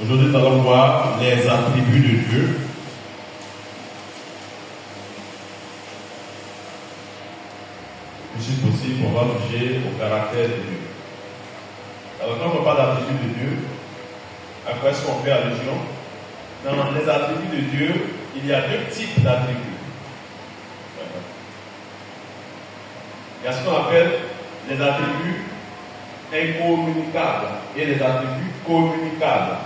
Aujourd'hui, nous allons voir les attributs de Dieu. Si possible, on va toucher au caractère de Dieu. Alors, quand on parle d'attributs de Dieu, à quoi est-ce qu'on fait allusion? Dans les attributs de Dieu, il y a deux types d'attributs. Il y a ce qu'on appelle les attributs incommunicables et les attributs communicables.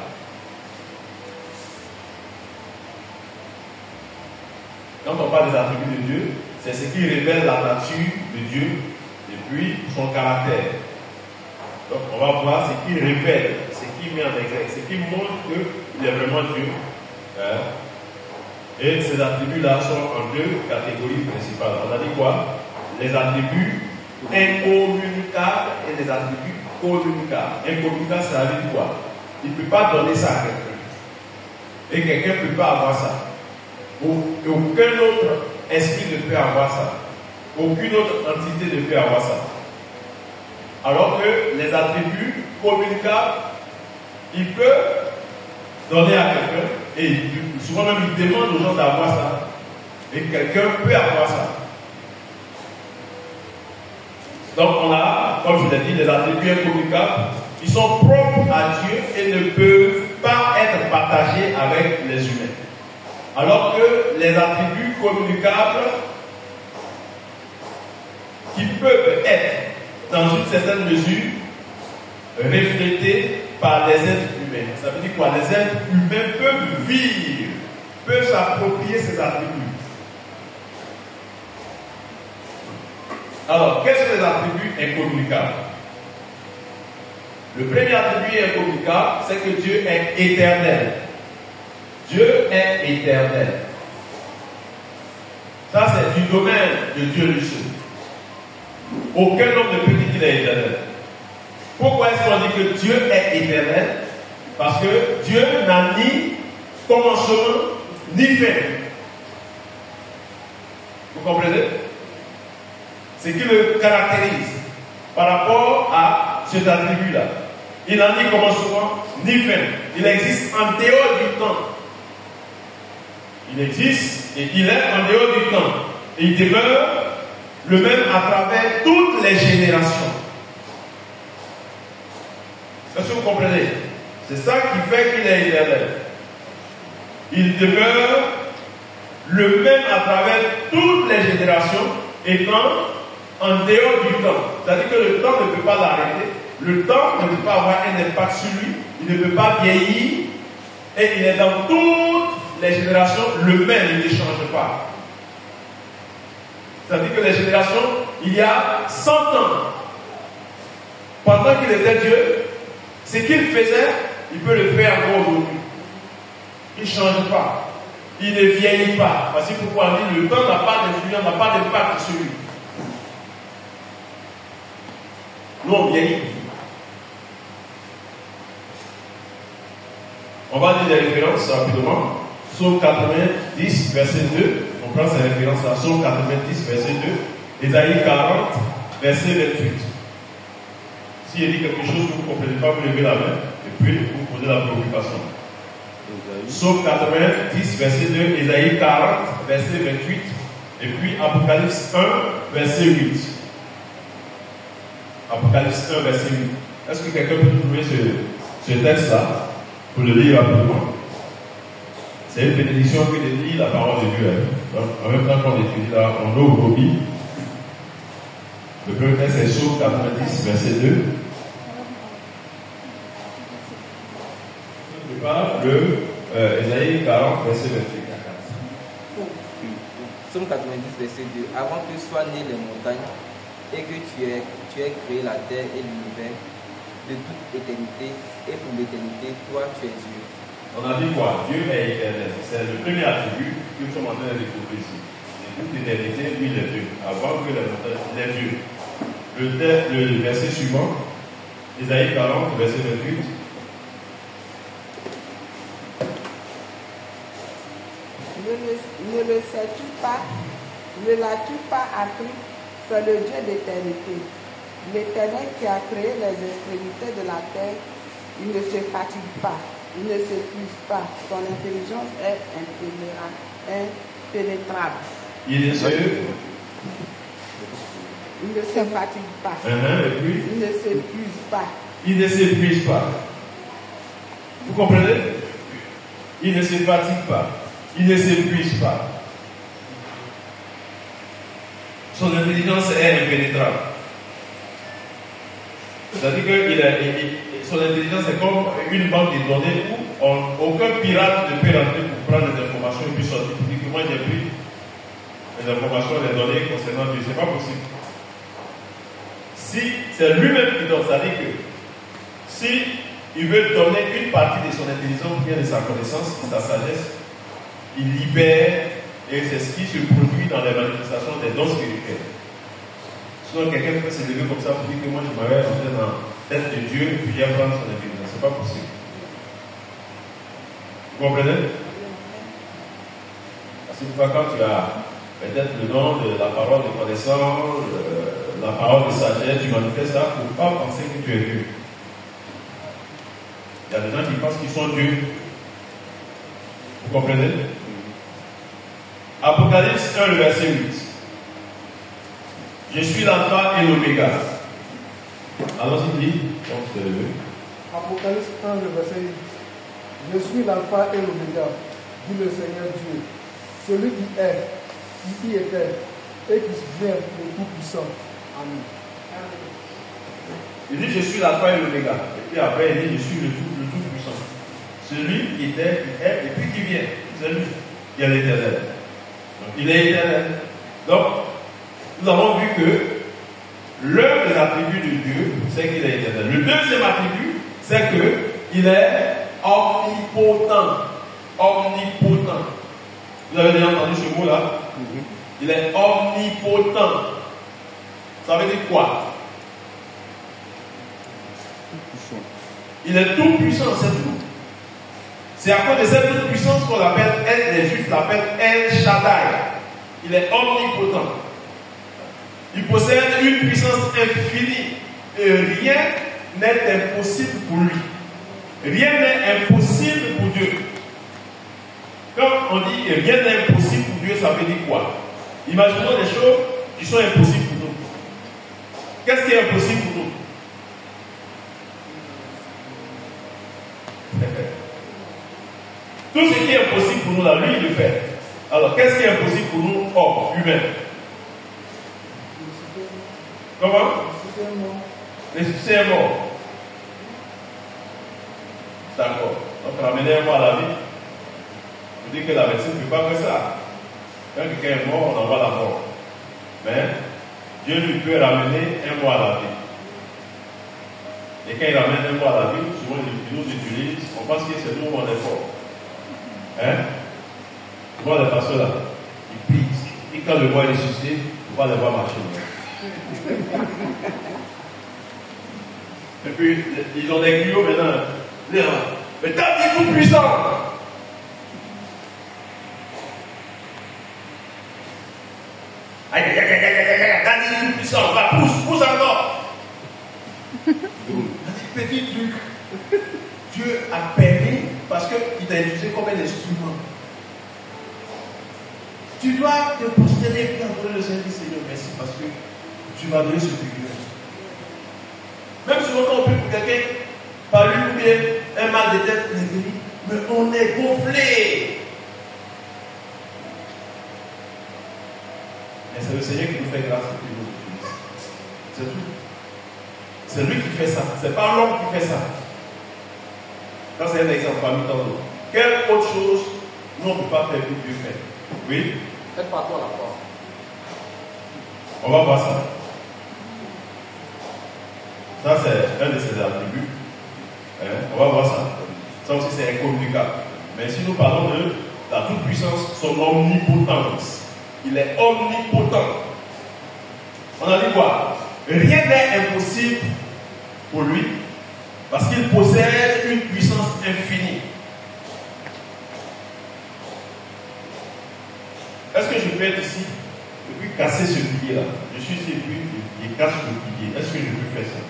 Quand on parle des attributs de Dieu, c'est ce qui révèle la nature de Dieu et puis son caractère. Donc on va voir ce qui révèle, ce qui met en exergue, ce qui montre qu'il est vraiment Dieu. Et ces attributs-là sont en deux catégories principales. On a dit quoi? Les attributs incommunicables et les attributs communicables. Incommunicable, ça veut dire quoi? Il ne peut pas donner ça à quelqu'un. Et quelqu'un ne peut pas avoir ça. Aucun autre esprit ne peut avoir ça. Aucune autre entité ne peut avoir ça. Alors que les attributs communicables, il peut donner à quelqu'un et souvent même il demande aux gens d'avoir ça. Et quelqu'un peut avoir ça. Donc on a, comme je l'ai dit, les attributs incommunicables qui sont propres à Dieu et ne peuvent pas être partagés avec les humains. Alors que les attributs communicables qui peuvent être, dans une certaine mesure, reflétés par les êtres humains. Ça veut dire quoi? Les êtres humains peuvent vivre, peuvent s'approprier ces attributs. Alors, quels sont les attributs incommunicables? Le premier attribut incommunicable, c'est que Dieu est éternel. Dieu est éternel. Ça, c'est du domaine de Dieu lui seul. Aucun homme ne peut dire qu'il est éternel. Pourquoi est-ce qu'on dit que Dieu est éternel? Parce que Dieu n'a ni commencement, ni fin. Vous comprenez? Ce qui le caractérise par rapport à cet attribut-là. Il n'a ni commencement, ni fin. Il existe en dehors du temps. Il existe et il est en dehors du temps. Et il demeure le même à travers toutes les générations. Est-ce que vous comprenez? C'est ça qui fait qu'il est éternel. Il demeure le même à travers toutes les générations, étant en dehors du temps. C'est-à-dire que le temps ne peut pas l'arrêter. Le temps ne peut pas avoir un impact sur lui. Il ne peut pas vieillir. Et il est dans toutes les générations le même, il ne change pas. C'est-à-dire que les générations, il y a 100 ans, pendant qu'il était Dieu, ce qu'il faisait, il peut le faire encore aujourd'hui. Il ne change pas. Il ne vieillit pas. Voici pourquoi on dit le temps n'a pas d'influence, n'a pas d'impact sur lui. Nous, on vieillit. On va dire des références rapidement. Psaume 90, verset 2. On prend ces références là. Psaume 90, verset 2. Ésaïe 40, verset 28. S'il y a dit quelque chose que vous ne comprenez pas, vous levez la main et puis vous posez la préoccupation. Psaume 90, verset 2. Ésaïe 40, verset 28. Et puis Apocalypse 1, verset 8. Apocalypse 1, verset 8. Est-ce que quelqu'un peut trouver ce texte-là pour le lire rapidement? C'est une bénédiction que de lire la parole de Dieu. Donc, en même temps qu'on étudie là, on ouvre vos Bibles. Le premier texte est Psaume 90, verset 2. Je parle de Ésaïe 40, verset 28. Psaume 90, verset 2. Avant que soient nées les montagnes et que tu aies créé la terre et l'univers de toute éternité, et pour l'éternité, toi tu es Dieu. On a dit quoi? Dieu est éternel. C'est le premier attribut que nous sommes en train de découvrir ici. De toute éternité, lui il est Dieu. Avant que les montagnes, il est Dieu. Le verset suivant, Ésaïe 40, verset 28. Ne le sais-tu pas? Ne l'as-tu pas appris? C'est le Dieu d'éternité. L'Éternel qui a créé les extrémités de la terre, il ne se fatigue pas. Il ne s'épuise pas. Son intelligence est impénétrable. Il ne se fatigue pas. Et puis, Il ne s'épuise pas. il ne s'épuise pas. Vous comprenez? Il ne se fatigue pas. Il ne s'épuise pas. Son intelligence est impénétrable. C'est-à-dire que son intelligence est comme une banque de données où aucun pirate ne peut rentrer pour prendre des informations et puis sortir pour dire que moi j'ai pris les informations, les données concernant Dieu. C'est pas possible. Si c'est lui-même qui donne, c'est-à-dire que si il veut donner une partie de son intelligence, bien de sa connaissance, de sa sagesse, il libère, et c'est ce qui se produit dans les manifestations des dons spirituels. Sinon, quelqu'un peut se lever comme ça pour dire que moi je m'avais rentré dans la tête de Dieu et puis viens prendre son intelligence. C'est pas possible. Vous comprenez? Parce que quand tu as peut-être le don de la parole de connaissance, la parole de sagesse, tu manifestes ça, il ne faut pas penser que tu es Dieu. Il y a des gens qui pensent qu'ils sont Dieu. Vous comprenez? Apocalypse 1, le verset 8. Je suis l'alpha et l'oméga. Allons-y, dit. Apocalypse 1, le verset 8. Je suis l'alpha et l'oméga, dit le Seigneur Dieu, celui qui est, qui y était, et qui vient, le Tout-Puissant. Amen. Il dit je suis l'alpha et l'oméga. Et puis après il dit je suis le tout-puissant. Celui qui était, qui est, et puis qui vient. C'est lui qui est l'éternel. Donc il est éternel. Donc nous avons vu que l'un des attributs de Dieu, c'est qu'il est éternel. Le deuxième attribut, c'est qu'il est omnipotent. Omnipotent. Vous avez déjà entendu ce mot-là? Il est omnipotent. Ça veut dire quoi? Il est tout puissant, c'est tout. C'est à cause de cette toute puissance qu'on l'appelle, les Juifs l'appellent El Shaddai. Il est omnipotent. Il possède une puissance infinie. Et rien n'est impossible pour lui. Rien n'est impossible pour Dieu. Quand on dit rien n'est impossible pour Dieu, ça veut dire quoi? Imaginons des choses qui sont impossibles pour nous. Qu'est-ce qui est impossible pour nous? Tout ce qui est impossible pour nous, là, lui, il le fait. Alors, qu'est-ce qui est impossible pour nous, hommes, humains? Comment? Ressusciter un mort. D'accord. Donc, ramener un mort à la vie. Vous dites que la médecine ne peut pas faire ça. Quand quelqu'un est mort, on envoie la mort. Mais Dieu lui peut ramener un mort à la vie. Et quand il ramène un mort à la vie, souvent ils nous utilisent, on pense que c'est nous où on est fort. Hein? Vous voyez les pasteurs là, ils prient. Et quand le mort est ressuscité, on va les voir marcher. Et puis, ils ont des griots maintenant. Mais t'as dit tout puissant! Aïe, aïe, aïe, aïe, aïe, aïe, t'as dit tout puissant, va, pousse encore! Petit truc. Dieu a permis parce qu'il t'a utilisé comme un instrument. Tu dois te prosterner et adorer le Seigneur, merci, parce que tu vas donner ce privilège. Même si on prie pour quelqu'un, par lui ou bien un mal de tête, mais on est gonflé. Mais c'est le Seigneur qui nous fait grâce et qui nous utilise. C'est tout. C'est lui qui fait ça. C'est pas l'homme qui fait ça. Ça, c'est un exemple parmi tant d'autres. Quelle autre chose nous, on ne peut pas faire que Dieu fait? Oui? Faites partout à la fois. On va voir ça. Ça, c'est un de ses attributs. On va voir ça. Ça aussi, c'est incommunicable. Mais si nous parlons de la toute-puissance, son omnipotence, il est omnipotent. On a dit quoi? Rien n'est impossible pour lui parce qu'il possède une puissance infinie. Est-ce que je peux être ici et puis casser ce pilier-là? Je suis ici et puis je casse le pilier. Est-ce que je peux faire ça?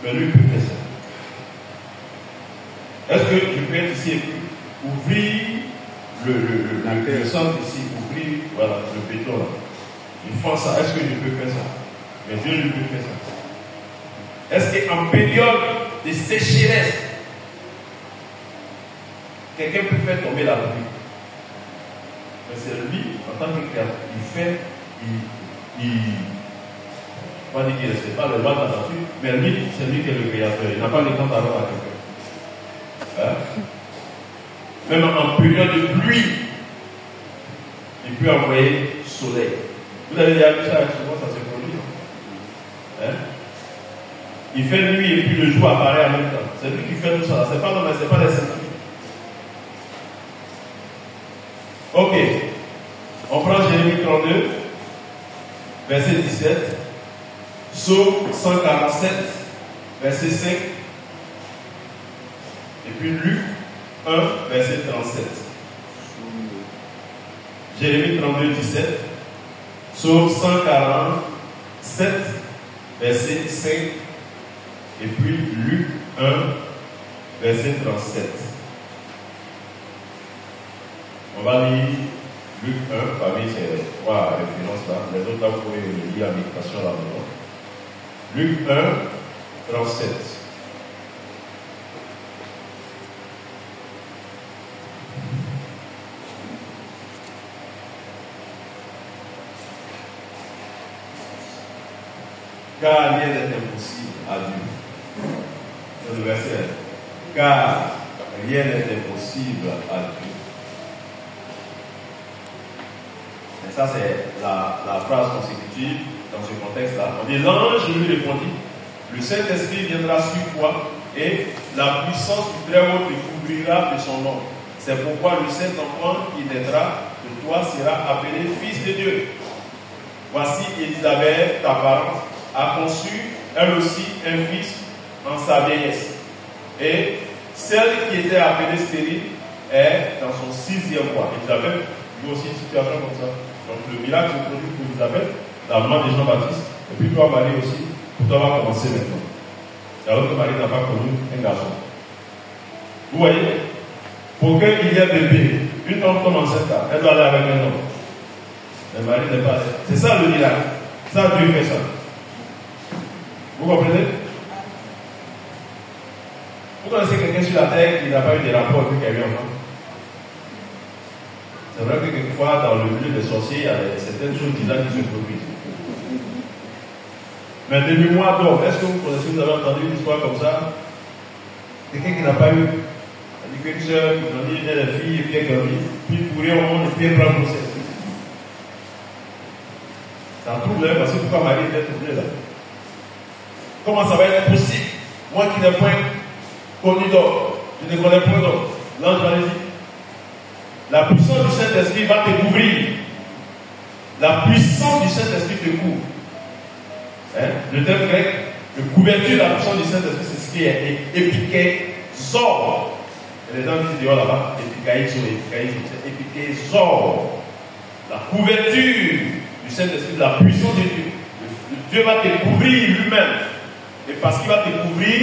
Mais lui peut faire ça. Est-ce que je peux être ici et puis ouvrir le centre ici, ouvrir voilà, le béton là. Ils font ça. Est-ce que je peux faire ça? Mais Dieu ne peut faire ça. Est-ce qu'en période de sécheresse, quelqu'un peut faire tomber la pluie? Mais c'est lui, en tant que créateur, on va dire qu'il ne respecte pas le loi de la nature, mais lui, c'est lui qui est le créateur. Il n'a pas le temps d'avoir à quelqu'un. Hein? Même en période de pluie, il peut envoyer soleil. Vous avez déjà vu ça, souvent ça se produit. Hein? Il fait nuit et puis le jour apparaît en même temps. C'est lui qui fait tout ça. C'est pas normal, c'est pas les scientifiques. Ok. On prend Jérémie 32, verset 17. Psaume 147, verset 5. Et puis Luc 1, verset 37. Jérémie 32, 17. Psaume 147, verset 5. Et puis Luc 1, verset 37. On va lire Luc 1 parmi ces trois références-là. Les autres là, vous pouvez les lire en méditation à la maison. Luc 1, 37. Car rien n'est impossible à Dieu. C'est le verset. Car rien n'est impossible à Dieu. Et ça, c'est la phrase consécutive dans ce contexte-là. On dit, l'ange lui répondit, le Saint-Esprit viendra sur toi et la puissance du Très-Haut te couvrira de son nom. C'est pourquoi le Saint-Enfant qui naîtra de toi sera appelé Fils de Dieu. Voici Élisabeth, ta parente, a conçu elle aussi un fils en sa vieillesse. Et celle qui était appelée stérile est dans son 6e mois. Élisabeth, lui aussi une situation comme ça. Donc le miracle se produit pour Élisabeth, la maman de Jean-Baptiste, et puis toi Marie aussi, pour toi va commencer maintenant. Alors que Marie n'a pas connu un garçon. Vous voyez, pour qu'il y ait bébé, une femme tombe enceinte, elle doit aller avec un homme. Mais Marie n'est pas. C'est ça le miracle. Ça, Dieu fait ça. Vous comprenez? Vous connaissez quelqu'un sur la terre qui n'a pas eu de rapport avec quelqu'un enfant? C'est vrai que quelquefois, dans le milieu des sorciers, il y a certaines choses bizarres qui se produisent. Mais de mémoire d'homme, est-ce que vous connaissez, vous avez entendu une histoire comme ça? Quelqu'un qui n'a pas eu, il dit qu'une soeur, qui a dit, elle est fille, et puis elle grandit, puis pour rien au monde, et puis elle prend grossesse. Ça trouble, parce que pourquoi Marie était troublée là? Comment ça va être possible? Moi qui n'ai point connu d'homme, je ne connais point d'homme. L'ange va dire, la puissance du Saint-Esprit va te couvrir. La puissance du Saint-Esprit te couvre. Hein? Le terme grec, de couverture de la puissance du Saint-Esprit, c'est ce qui est épikazor. Et les gens disent dehors là-bas, épikaïzo, c'est épikazor. La couverture du Saint-Esprit, de la puissance de Dieu. Dieu va te couvrir lui-même. Et parce qu'il va te couvrir,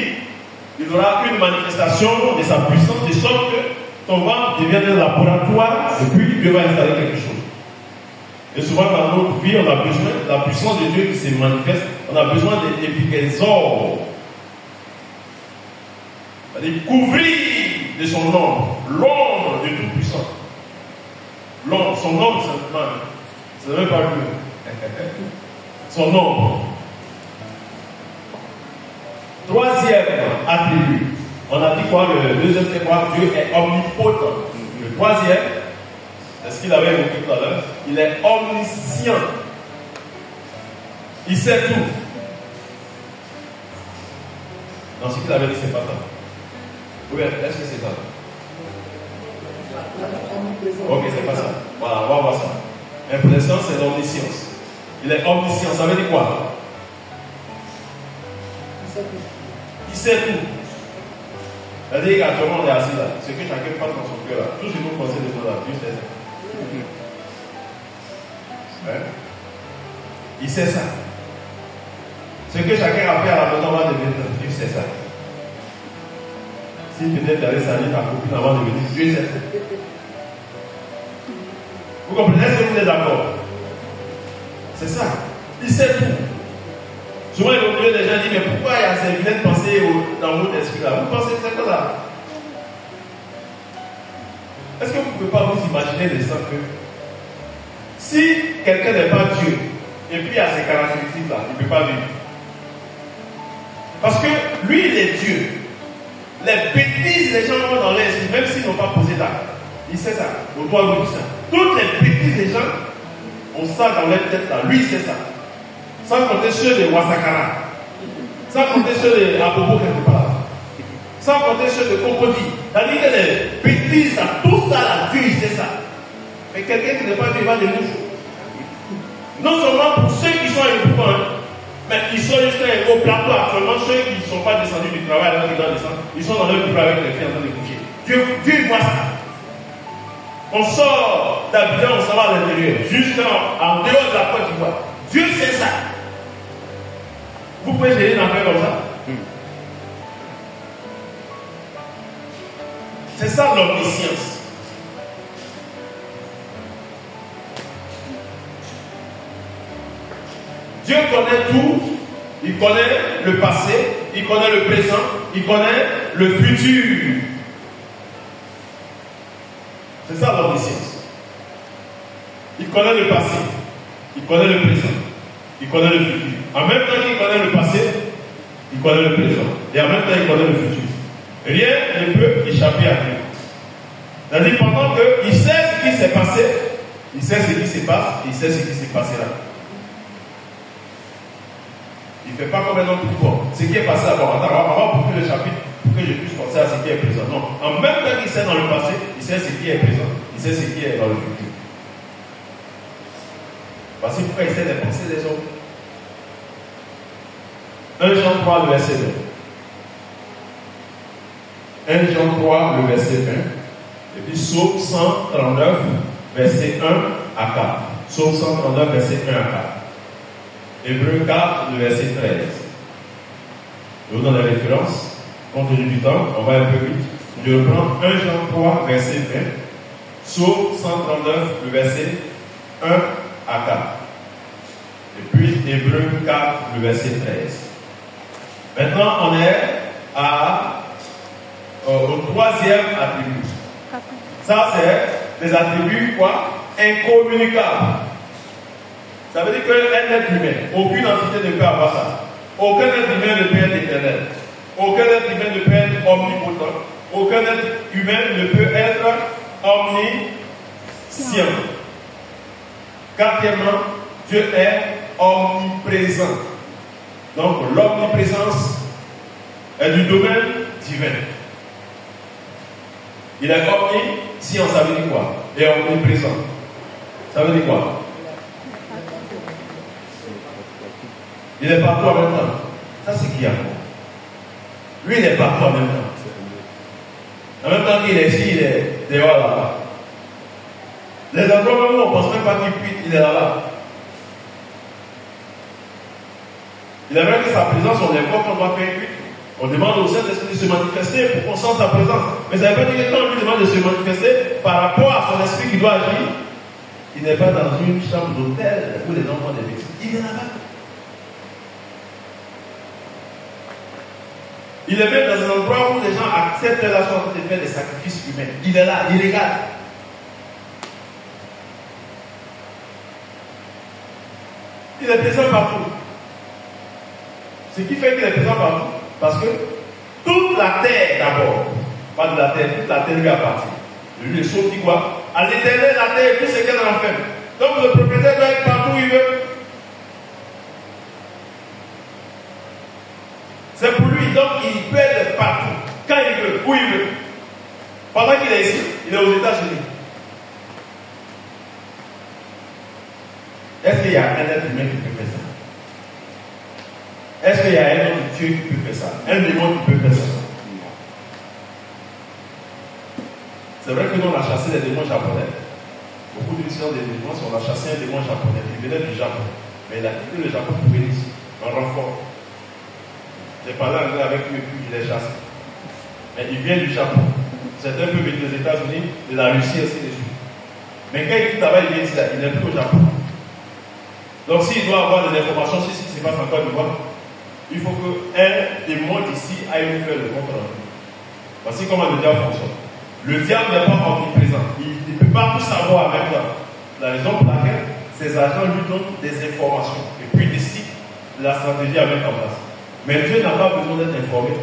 il aura une manifestation de sa puissance, de sorte que ton ventre devient un laboratoire, et puis Dieu va installer quelque chose. Et souvent dans notre vie, on a besoin de la puissance de Dieu qui se manifeste, on a besoin de l'épikazor. C'est-à-dire couvrir de son ombre, l'ombre de tout puissant. L'ombre, son ombre simplement, c'est même pas lui. Son ombre. Troisième attribut. On a dit quoi? Le deuxième, c'est quoi? Dieu est omnipotent. Le troisième, c'est ce qu'il avait évoqué tout à l'heure. Il est omniscient. Il sait tout. Non, ce qu'il avait dit, c'est pas ça. Oui, est-ce que c'est ça? Ok, c'est pas ça. Voilà, on va voir ça. L'impression, c'est l'omniscience. Il est omniscient. Ça veut dire quoi? Il sait tout. C'est-à-dire qu'actuellement on est assis là. Ce que chacun pense dans son cœur là. Tout ce que vous pensez de vous là, Dieu sait ça. Hein? Il sait ça. Ce que chacun a fait à la maison va devenir, Dieu sait ça. Si peut-être d'aller salir ta copine avant de venir, Dieu sait. Vous comprenez? Est-ce que vous êtes d'accord? C'est ça. Il sait tout. Souvent, les gens disent, mais pourquoi il y a ces vilaines pensées dans votre esprit là? Vous pensez que c'est quoi là? Est-ce que vous ne pouvez pas vous imaginer l'instant que si quelqu'un n'est pas Dieu, et puis il y a ces caractéristiques là, il ne peut pas vivre? Parce que lui, il est Dieu. Les bêtises, les gens vont dans l'esprit, même s'ils n'ont pas posé d'acte. Il sait ça, au doigt du sein. Toutes les bêtises des gens, on sent dans leur tête là. Lui, il sait ça. Sans compter ceux de Wasakara. Sans compter ceux de Abobo quelque part. Sans compter ceux de Cocody. C'est-à-dire que les bêtises là, tout ça là, Dieu, il sait ça. Mais quelqu'un qui n'est pas Dieu va des mouches. Non seulement pour ceux qui sont à l'épouvante, mais ils sont juste au plateau actuellement, ceux qui ne sont pas descendus du travail alors qu'ils doivent descendre, ils sont dans leur bureau avec les filles en train de coucher. Dieu voit ça. On sort d'Abidjan, on s'en va à l'intérieur, juste en dehors de la Côte d'Ivoire. Dieu sait ça. Vous pouvez gérer une affaire comme ça? C'est ça l'omniscience. Dieu connaît tout, il connaît le passé, il connaît le présent, il connaît le futur. C'est ça l'omniscience. Il connaît le passé, il connaît le présent, il connaît le futur. En même temps qu'il connaît le passé, il connaît le présent. Et en même temps, il connaît le futur. Rien ne peut échapper à Dieu. C'est-à-dire, pendant qu'il sait ce qui s'est passé, il sait ce qui se passe, il sait ce qui s'est passé là. Il ne fait pas comme un homme plus fort. Ce qui est passé avant, on va boucler le chapitre pour que je puisse penser à ce qui est présent. Non. En même temps qu'il sait dans le passé, il sait ce qui est présent. Il sait ce qui est dans le futur. Voici pourquoi il sait les pensées des hommes. 1 Jean 3, le verset 1. 1 Jean 3, le verset 1. Et puis Psaume 139, verset 1 à 4. Psaume 139, verset 1 à 4. Hébreux 4, le verset 13. Je vous donne la référence. Compte tenu du temps, on va un peu vite. Je reprends 1 Jean 3, verset 20. Psaume 139, le verset 1 à 4. Et puis Hébreux 4, le verset 13. Maintenant, on est au troisième attribut. Ça, c'est des attributs quoi? Incommunicables. Ça veut dire qu'un être humain, aucune entité ne peut avoir ça. Aucun être humain ne peut être éternel. Aucun être humain ne peut être omnipotent. Aucun être humain ne peut être omniscient. Quatrièmement, Dieu est omniprésent. Donc l'omniprésence est du domaine divin. Il est omniscient, ça veut dire quoi? Et omniprésent. Ça veut dire quoi? Il est partout en même temps. Ça, c'est qui a? Lui, il est partout en même temps. En même temps qu'il est ici, il est dehors là-bas. Les endroits où on ne pense même pas qu'il puisse, il est là-bas. Il est vrai que sa présence, on évoque qu'on doit faire cuite. On demande au Saint-Esprit de se manifester pour qu'on sente sa présence. Mais ça ne veut pas dire que quand on lui demande de se manifester par rapport à son esprit qui doit agir, il n'est pas dans une chambre d'hôtel où les gens font des bêtises. Il est là-bas. Il est même dans un endroit où les gens acceptent la sorte de faire des sacrifices humains. Il est là, il regarde. Il est présent partout. Ce qui fait qu'il est présent partout, parce que toute la terre d'abord, pas de la terre, toute la terre lui appartient. Lui, le sceau dit quoi? À l'éternel, la terre, tout ce qu'elle en fait. Donc le propriétaire doit être partout où il veut. C'est pour lui, donc il peut être partout, quand il veut, où il veut. Pendant qu'il est ici, il est aux États-Unis. Est-ce qu'il y a un être humain qui peut faire ça? Est-ce qu'il y a un autre Dieu qui peut faire ça? Un démon qui peut faire ça? C'est vrai que nous on a chassé les démons japonais. Beaucoup de l'histoire des démons, on a chassé un démon japonais. Il venait du Japon. Mais il a quitté le Japon pour venir ici, en renfort. J'ai parlé anglais avec lui et puis je l'ai chassé. Mais Mais il vient du Japon. Certains peuvent venir des États-Unis, de la Russie, ainsi de suite. Mais quand il quitte là-bas, il vient ici, il n'est plus au Japon. Donc s'il doit avoir des informations sur ce qui se passe en Côte d'Ivoire, il faut qu'un démon d'ici aille lui faire le compte rendu. Voici comment le diable fonctionne. Le diable n'est pas omniprésent. Il ne peut pas tout savoir avec toi. La raison pour laquelle ses agents lui donnent des informations et puis décident de la stratégie à mettre en place. Mais Dieu n'a pas besoin d'être informé.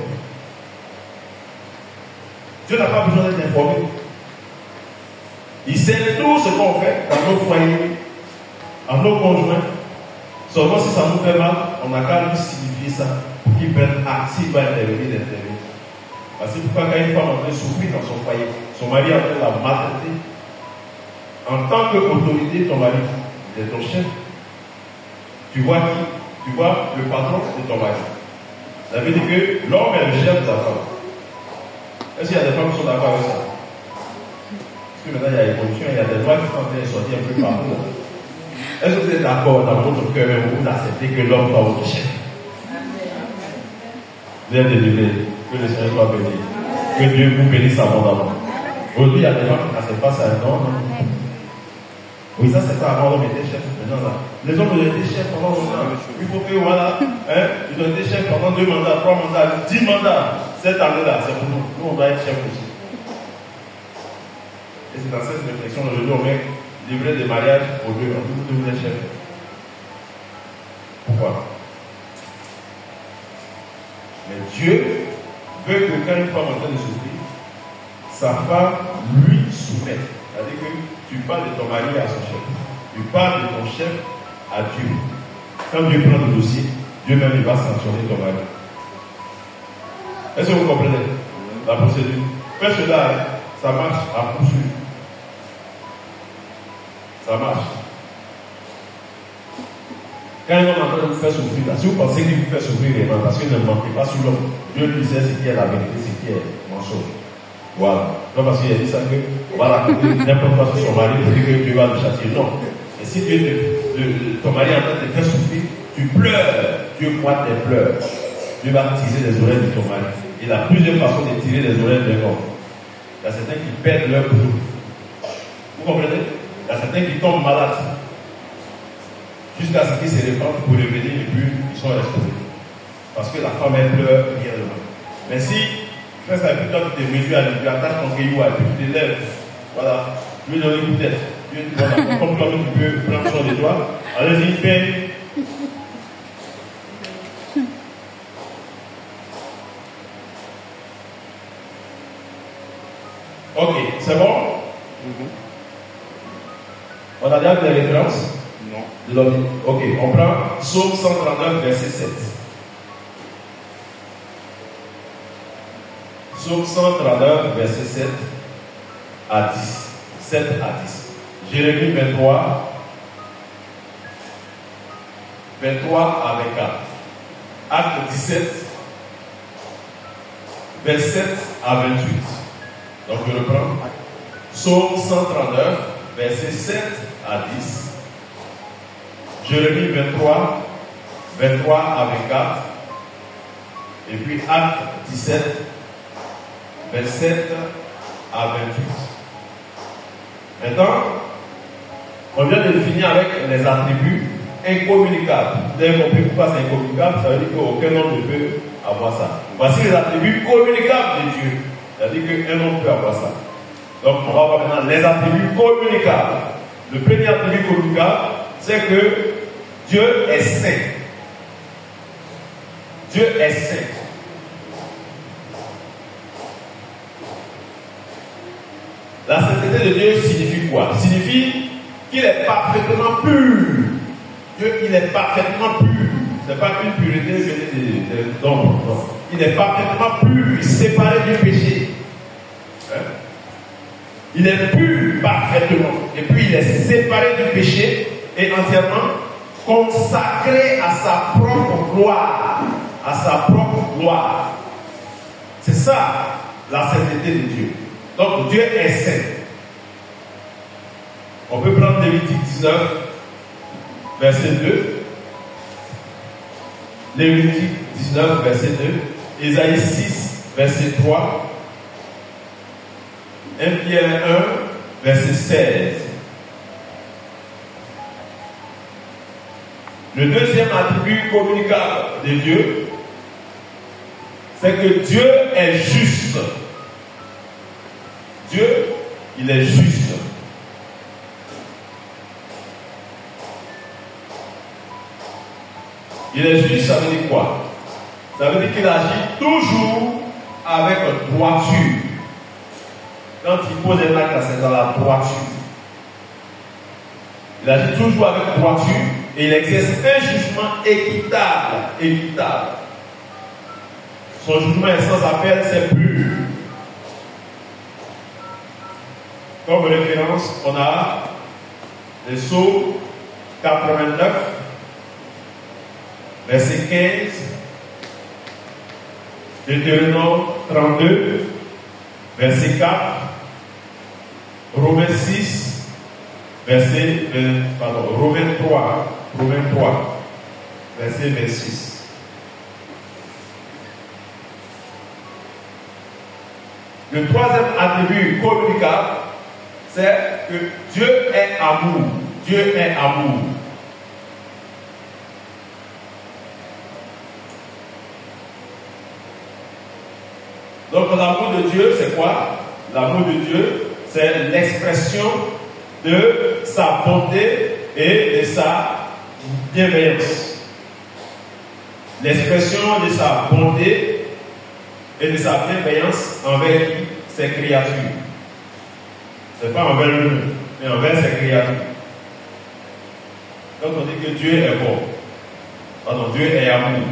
Dieu n'a pas besoin d'être informé. Il sait tout ce qu'on fait dans nos foyers, à nos conjoints. Seulement si ça nous fait mal, on n'a qu'à lui signifier ça pour qu'il prenne acte, va intervenir. Parce que pourquoi quand une femme en train de souffrir dans son foyer, son mari est en train de la maltraiter, en tant qu'autorité, ton mari est ton chef. Tu vois qui? Tu vois le patron de ton mari. Ça veut dire que l'homme est le chef de la femme. Est-ce qu'il y a des femmes qui sont d'accord avec ça? Parce que maintenant il y a l'évolution, il y a des lois qui sont en train de sortir un peu partout. Est-ce que vous êtes d'accord dans votre cœur et vous acceptez que l'homme soit votre chef? Vous êtes délivrés. Que le Seigneur soit béni. Que Dieu vous bénisse abondamment. Aujourd'hui, il y a des gens qui n'acceptent pas ça. Non. Oui, ça c'est pas avant l'homme était chef. Maintenant, là. Les hommes ont été chefs pendant longtemps. Il faut que, voilà, ils ont été chefs pendant 2 mandats, 3 mandats, 10 mandats. Cette année-là, c'est pour nous. Nous, on doit être chefs aussi. Et c'est dans cette réflexion aujourd'hui, on met livret de mariage aux deux. On dit que vous êtes chef. Pourquoi? Mais Dieu veut que quand une femme est en train de souffrir, sa femme lui soumette. C'est-à-dire que tu parles de ton mari à son chef. Tu parles de ton chef à Dieu. Quand Dieu prend le dossier, Dieu même il va sanctionner ton mari. Est-ce que vous comprenez la procédure? Fais cela, ça marche à coup sûr. Ça marche. Quand un homme est en train de vous faire souffrir, là, si vous pensez qu'il vous fait souffrir vraiment, parce que ne mentez pas sur l'homme, Dieu lui sait ce qui est la vérité, ce qui est mensonge. Voilà. Non, parce qu'il a dit ça que on va raconter n'importe quoi sur son mari pour dire que Dieu va le châtier. Non. Et si ton mari est en train de te faire souffrir, tu pleures. Dieu voit tes pleurs. Dieu va tirer les oreilles de ton mari. Il a plusieurs façons de tirer les oreilles d'un homme. Il y a certains qui perdent leur boulot. Vous comprenez? Il y a certains qui tombent malades. Jusqu'à ce qu'ils se répandent pour revenir et puis ils sont restaurés. Parce que la femme elle pleure réellement. Mais si tu fais ça et puis toi tu te mesures à lui, tu attaches ton caillou et puis tu te lèves, voilà, lui donner une tête. Voilà, comme toi tu peux prendre soin de toi, allez-y, fais. Ok, c'est bon? On a déjà des références? Non. Ok, on prend Psaume 139, verset 7. Psaume 139, verset 7 à 10. 7 à 10. Jérémie 23, 23 avec 4. Acte 17, 27 à 28. Donc je reprends. Psaume 139, verset 7 à 10. Jérémie 23, 23 à 24. Et puis Acte 17, 27 à 28. Maintenant, on vient de finir avec les attributs incommunicables. Vous avez compris pourquoi c'est incommunicable? Ça veut dire qu'aucun homme ne peut avoir ça. Voici les attributs communicables de Dieu. C'est-à-dire qu'un homme peut avoir ça. Donc, on va voir maintenant les attributs communicables. Le premier attribut communicable, c'est que Dieu est saint. Dieu est saint. La sainteté de Dieu signifie quoi? Signifie qu'il est parfaitement pur. Dieu, il est parfaitement pur. Ce n'est pas une pureté d'homme. Il est parfaitement pur, séparé du péché. Hein? Il est pur parfaitement. Et puis il est séparé du péché et entièrement consacré à sa propre gloire. À sa propre gloire. C'est ça la sainteté de Dieu. Donc Dieu est saint. On peut prendre Lévitique 19, verset 2. Lévitique 19, verset 2. Ésaïe 6, verset 3. 1 Pierre 1, verset 16. Le deuxième attribut communicable de Dieu, c'est que Dieu est juste. Dieu, il est juste. Il est juste, ça veut dire quoi? Ça veut dire qu'il agit toujours avec droiture. Quand il pose un acte, c'est dans la droiture. Il agit toujours avec droiture et il exerce un jugement équitable. Son jugement est sans appel, c'est pur. Comme référence, on a le Psaume 89, verset 15, Deutéronome 32, verset 4, Romains 6, Romains 3, verset 26. Le troisième attribut communicable, c'est que Dieu est amour. Dieu est amour. Donc l'amour de Dieu, c'est quoi? L'amour de Dieu, c'est l'expression de sa bonté et de sa bienveillance. L'expression de sa bonté et de sa bienveillance envers ses créatures. Ce n'est pas envers nous, mais envers ses créatures. Quand on dit que Dieu est bon, Dieu est amour.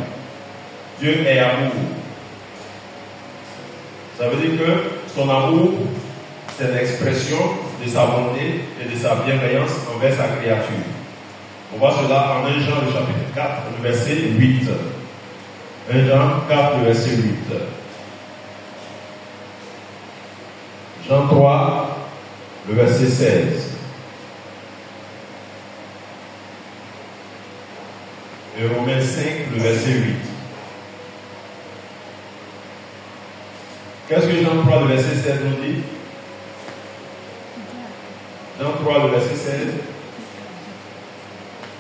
Dieu est amour. Ça veut dire que son amour, c'est l'expression de sa bonté et de sa bienveillance envers sa créature. On voit cela en 1 Jean, le chapitre 4, le verset 8. 1 Jean 4, le verset 8. Jean 3, le verset 16. Et Romains 5, le verset 8. Qu'est-ce que Jean 3, le verset 16 nous dit? Jean 3, le verset 16.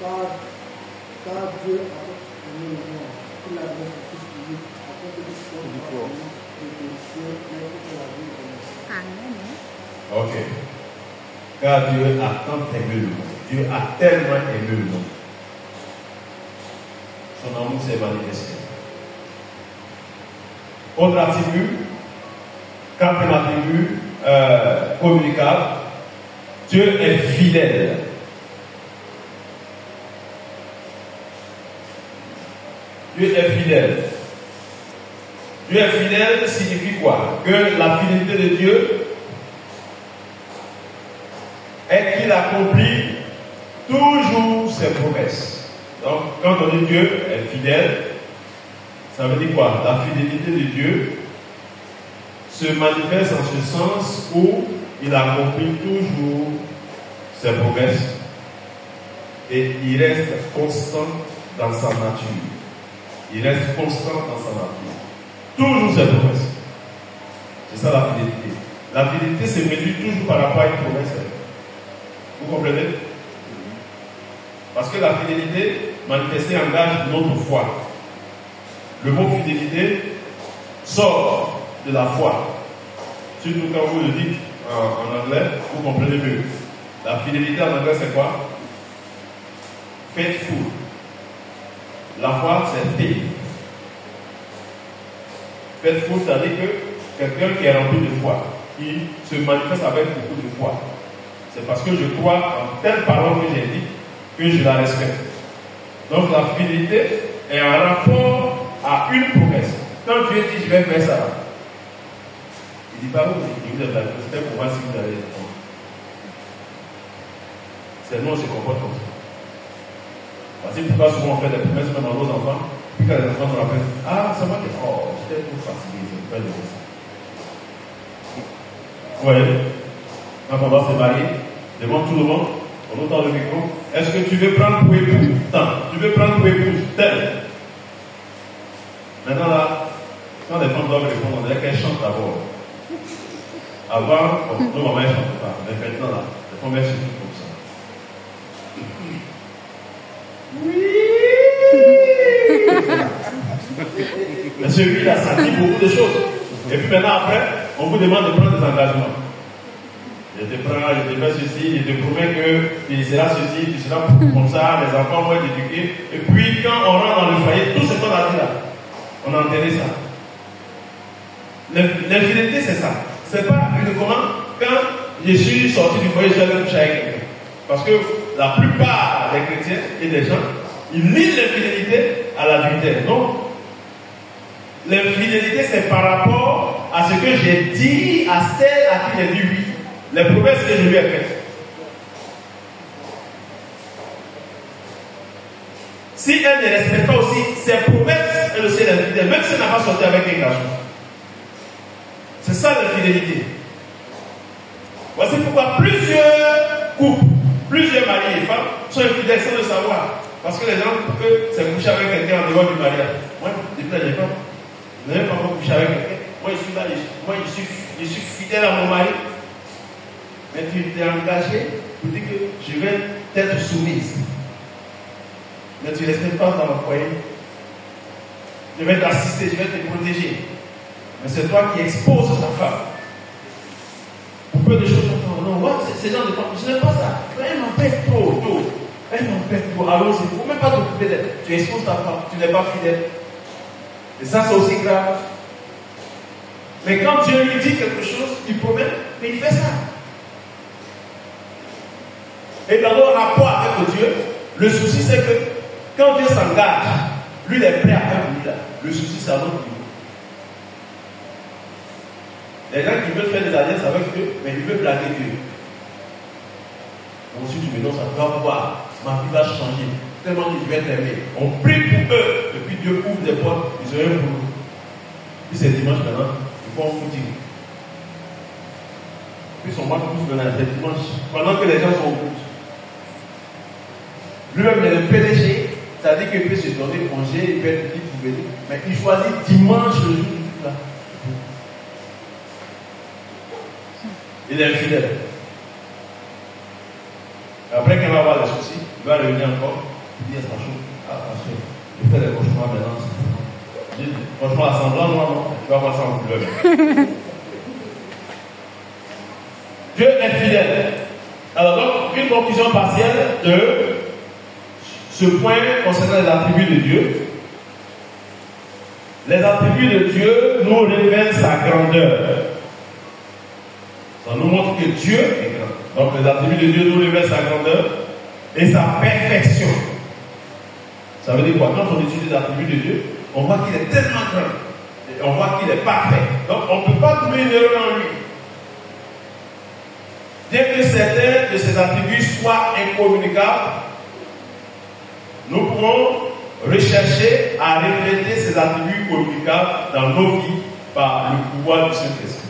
Car Dieu a aimé le monde, il a donné son Fils unique, afin que nous soyons les cieux, mais pour la vie de Amen. Ok. Car Dieu a tant aimé le monde. Dieu a tellement aimé le monde. Son amour s'est manifesté. Autre attribut, quatrième attribut communicable, Dieu est fidèle. Dieu est fidèle. Dieu est fidèle signifie quoi? Que la fidélité de Dieu est qu'il accomplit toujours ses promesses. Donc, quand on dit Dieu est fidèle, ça veut dire quoi? La fidélité de Dieu se manifeste en ce sens où il accomplit toujours ses promesses et il reste constant dans sa nature. Il reste constant dans sa nature. Toujours ses promesses. C'est ça la fidélité. La fidélité se mesure toujours par rapport à une promesse. Vous comprenez? Parce que la fidélité manifestée engage notre foi. Le mot fidélité sort de la foi. Surtout quand vous le dites en anglais, vous comprenez mieux. La fidélité en anglais, c'est quoi? Faithful. La foi, c'est faith. Faithful, c'est-à-dire que quelqu'un qui est rempli de foi, qui se manifeste avec beaucoup de foi. C'est parce que je crois en telle parole que j'ai dit que je la respecte. Donc la fidélité est en rapport à une promesse. Quand Dieu dit je vais faire ça, il ne dit pas vous êtes d'accord, c'était pour voir si vous allez répondre. C'est nous on se comporte comme ça. Parce que pourquoi souvent on fait des promesses même à nos enfants, puis quand les enfants nous rappellent, ah c'est moi qui j'étais trop fatigué, c'est pas de ça. Vous voyez, quand on va se marier, devant tout le monde, on entend le micro, est-ce que tu veux prendre pour époux tant? Tu veux prendre pour épouse tel? Maintenant là, quand les femmes doivent répondre, on dirait qu'elles chantent d'abord. Avant, nos mamans ne chantaient pas. Mais maintenant, là, les premières surtout comme ça. Oui. Mais celui il a senti beaucoup de choses. Et puis maintenant, après, on vous demande de prendre des engagements. Je te prends, je te fais ceci, je te promets que tu seras ceci, tu seras comme ça, les enfants vont être éduqués. Et puis, quand on rentre dans le foyer, tout ce qu'on a dit là, on a enterré ça. L'infidélité, c'est ça. C'est pas uniquement quand je suis sorti du foyer, je suis allé coucher avec quelqu'un. Parce que la plupart des chrétiens et des gens, ils lient l'infidélité à l'adultère. Non. L'infidélité, c'est par rapport à ce que j'ai dit à celle à qui j'ai dit oui. Les promesses que je lui ai faites. Si elle ne respecte pas aussi ses promesses, elle aussi est infidèle, même si elle n'a pas sorti avec un garçon. C'est ça l'infidélité. Voici pourquoi plusieurs couples, plusieurs maris et femmes sont infidèles sans le savoir. Parce que les gens, pour que c'est coucher avec quelqu'un en dehors du mariage. Moi, depuis la l'époque, je n'avais pas couché avec quelqu'un. Moi, je suis là, je suis fidèle à mon mari. Mais tu t'es engagé pour dire que je vais t'être soumise. Mais tu ne respectes pas dans le foyer. Je vais t'assister, je vais te protéger. Mais c'est toi qui exposes ta femme. Pour peu de choses, non, moi, ces gens de femmes, je n'aime pas ça. Elle m'empêche trop tôt. Elle m'empêche trop. Alors, il ne faut même pas t'occuper d'elle. Tu exposes ta femme, tu n'es pas fidèle. Et ça, c'est aussi grave. Mais quand Dieu lui dit quelque chose, il promet, mais il fait ça. Et dans nos rapports avec Dieu, le souci c'est que quand Dieu s'engage, lui il est prêt à faire lui là. Le souci c'est à notre niveau. Les gens qui veulent faire des alliances avec Dieu, mais ils veulent blaguer Dieu. Ensuite tu me donnes ça, tu vas voir, ma vie va changer. Tellement que je vais t'aimer. On prie pour eux, et puis Dieu ouvre des portes, ils ont un boulot. Puis c'est dimanche maintenant, ils font footing. Puis son mois pousse maintenant, c'est dimanche, pendant que les gens sont au bout. Lui-même, il est le PDG, c'est-à-dire qu'il peut se donner congé, il peut être libre pour venir, mais il choisit dimanche le jour du là. Il est infidèle. Après qu'il va avoir des soucis, il va revenir encore, il dit attention, je fais des cauchemars maintenant. Je dis, franchement, à semblant, non, tu vas voir ça en couleur. Dieu est fidèle. Alors donc, une conclusion partielle de ce point concernant les attributs de Dieu. Les attributs de Dieu nous révèlent sa grandeur. Ça nous montre que Dieu est grand. Donc les attributs de Dieu nous révèlent sa grandeur et sa perfection. Ça veut dire quoi? Quand on étudie les attributs de Dieu, on voit qu'il est tellement grand. Et on voit qu'il est parfait. Donc on ne peut pas trouver une erreur en lui. Bien que certains de ses attributs soient incommunicables, nous pouvons rechercher à refléter ces attributs communicables dans nos vies par le pouvoir du Saint-Esprit.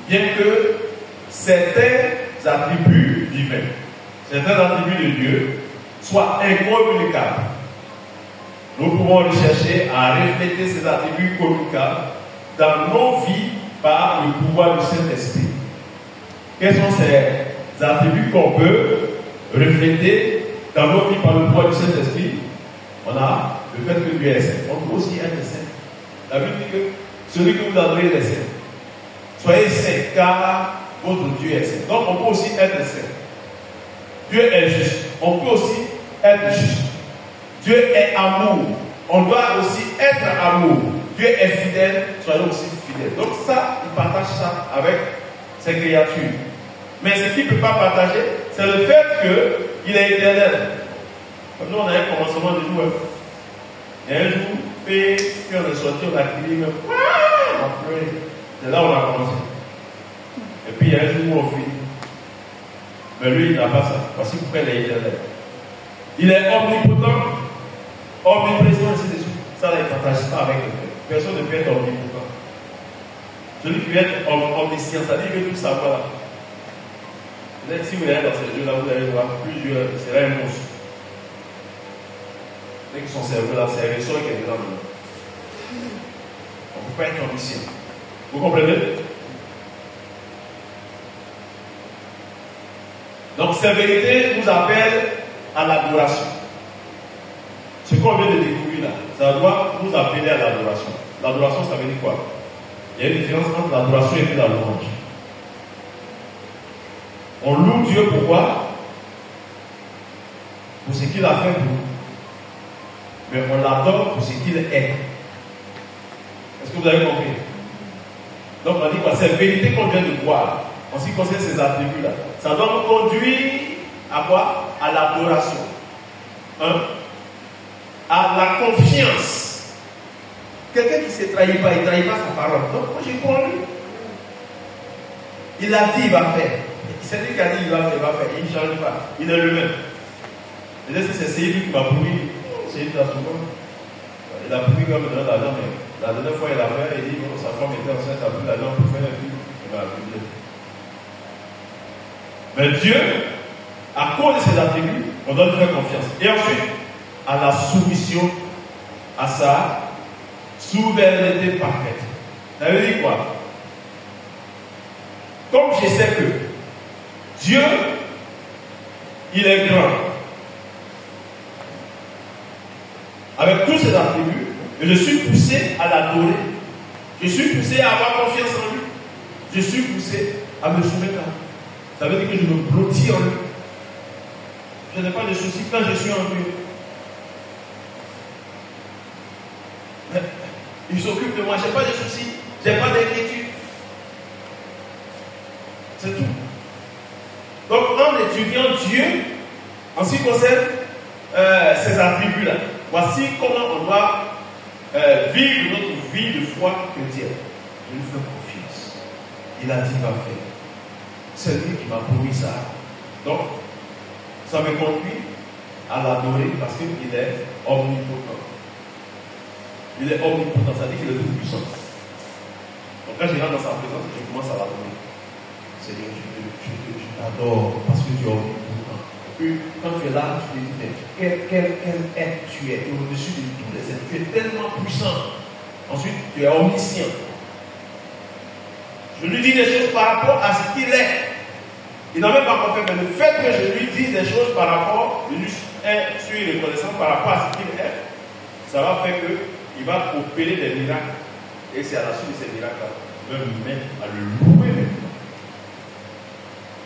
Bien que certains attributs divins, certains attributs de Dieu soient incommunicables, nous pouvons rechercher à refléter ces attributs communicables dans nos vies par le pouvoir du Saint-Esprit. Quels sont ces attributs qu'on peut refléter dans nos vies par le pouvoir du Saint-Esprit? On a le fait que Dieu est saint. On peut aussi être saint. La Bible dit que celui que vous adorez est saint. Soyez saint, car votre Dieu est saint. Donc on peut aussi être saint. Dieu est juste. On peut aussi être juste. Dieu est amour. On doit aussi être amour. Dieu est fidèle, soyons aussi fidèles. Donc ça, il partage ça avec ses créatures. Mais ce qu'il ne peut pas partager, c'est le fait qu'il est éternel. Comme nous, on a un commencement de nous. Et un jour, puis on est sorti, on a crié, on a pleuré. C'est là où on a commencé. Et puis il y a un jour où on finit. Mais lui, il n'a pas ça. Voici pourquoi il est éternel. Il est omnipotent, omniprésent, ainsi de suite. Ça, il ne partage pas avec le Père. Personne ne peut être omnipotent. Celui qui veut être omniscient, ça dit qu'il veut tout savoir. Si vous allez dans ces jeux-là, vous allez voir plusieurs. C'est là un monstre. Dès que son cerveau là, c'est un ressort qui est dedans. On ne peut pas être omniscient. Vous comprenez? Donc, ces vérités nous appellent à l'adoration. Ce qu'on vient de découvrir là, ça doit nous appeler à l'adoration. L'adoration, ça veut dire quoi? Il y a une différence entre l'adoration et la louange. On loue Dieu pourquoi? Pour ce qu'il a fait pour nous. Mais on l'adore pour ce qu'il est. Est-ce que vous avez compris? Donc on dit quoi? C'est la vérité qu'on vient de voir. En ce qui concerne ces attributs-là. Ça doit nous conduire à quoi? À l'adoration. À la confiance. Quelqu'un qui ne se trahit pas, il ne trahit pas sa parole. Donc moi j'ai crois en lui. Il a dit, il va faire. C'est lui qui a dit, il va faire. Il ne change pas. Il est le même. Et là, c'est lui qui m'a prouvé. C'est une souvent. Il a prouvé comme il donne l'argent, mais la dernière fois il a fait, il dit, bon, sa femme était enceinte, il a pris l'argent pour faire un film. Il m'a appelé. Mais Dieu, à cause de ses attributs, on doit lui faire confiance. Et ensuite, à la soumission à sa souveraineté parfaite. Ça veut dire quoi? Comme je sais que Dieu, il est grand, avec tous ses attributs, et je suis poussé à l'adorer. Je suis poussé à avoir confiance en lui. Je suis poussé à me soumettre à lui. Ça veut dire que je me blottis en lui. Je n'ai pas de soucis quand je suis en Dieu. Il s'occupe de moi, je n'ai pas de soucis, je n'ai pas d'inquiétude. C'est tout. Donc, en étudiant Dieu, en ce qui concerne ces attributs-là, voici comment on doit vivre notre vie de foi chrétienne. Je lui fais confiance. Il a dit, il va faire. C'est lui qui m'a promis ça. Donc, ça me conduit à l'adorer parce qu'il est omnipotent. Il est omnipotent, ça veut dire qu'il est tout puissant. Donc, quand je rentre dans sa présence, je commence à l'adorer. Seigneur, je t'adore parce que tu es omnipotent. Et quand tu es là, tu te dis, mais quel être tu es au-dessus de tous les êtres. Tu es tellement puissant. Ensuite, tu es omniscient. Je lui dis des choses par rapport à ce qu'il est. Il n'a même pas encore fait, mais le fait que je lui dise des choses par rapport, je lui suis reconnaissant par rapport à ce qu'il est, ça va faire qu'il va opérer des miracles. Et c'est à la suite de ces miracles-là, je vais me mettre à le louer maintenant.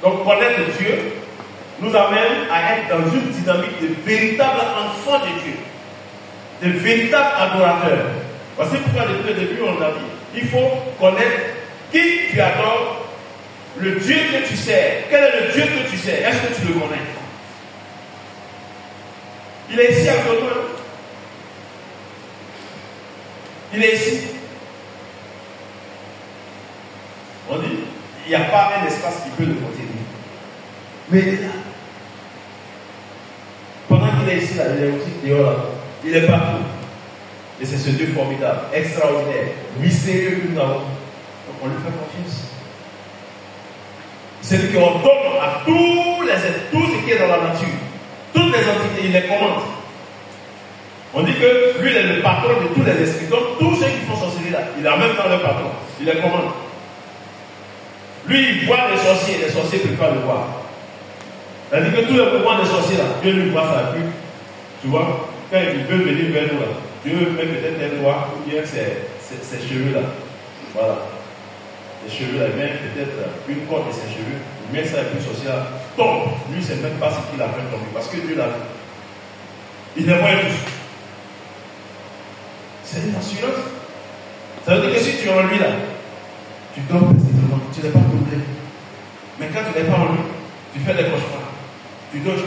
Donc, connaître Dieu nous amène à être dans une dynamique de véritables enfants de Dieu, de véritables adorateurs. Voici pourquoi depuis le début, on a dit, il faut connaître qui tu adores, le Dieu que tu sais. Quel est le Dieu que tu sais? Est-ce que tu le connais? Il est ici avec toi. Il est ici. On dit, il n'y a pas un espace qui peut le contenir. Mais il est là. Pendant qu'il est ici, là, il est aussi dehors là. Il est partout. Et c'est ce Dieu formidable, extraordinaire, mystérieux que nous avons. Donc on lui fait confiance. C'est lui qui ordonne à tous les êtres, tout ce qui est dans la nature, toutes les entités, il les commande. On dit que lui, il est le patron de tous les esprits. Donc tous ceux qui font sorcellerie là, il est en même temps le patron. Il les commande. Lui, il voit les sorciers ne peuvent pas le voir. C'est-à-dire que tous les mouvements des sorciers là, Dieu lui voit ça. Tu vois, quand il veut venir vers nous là, Dieu met peut-être des doigts ou bien ses cheveux là. Voilà. Les cheveux là, il met peut-être une corde de ses cheveux, il met ça et puis le sorcier là tombe. Lui, c'est même pas ce qu'il a fait tomber parce que Dieu l'a vu. Il les voit tous. C'est une assurance. Ça veut dire que si tu es en lui là, tu dors paisiblement, tu n'es pas troublé. Mais quand tu n'es pas en lui, tu fais des cauchemars. Tu dors juste.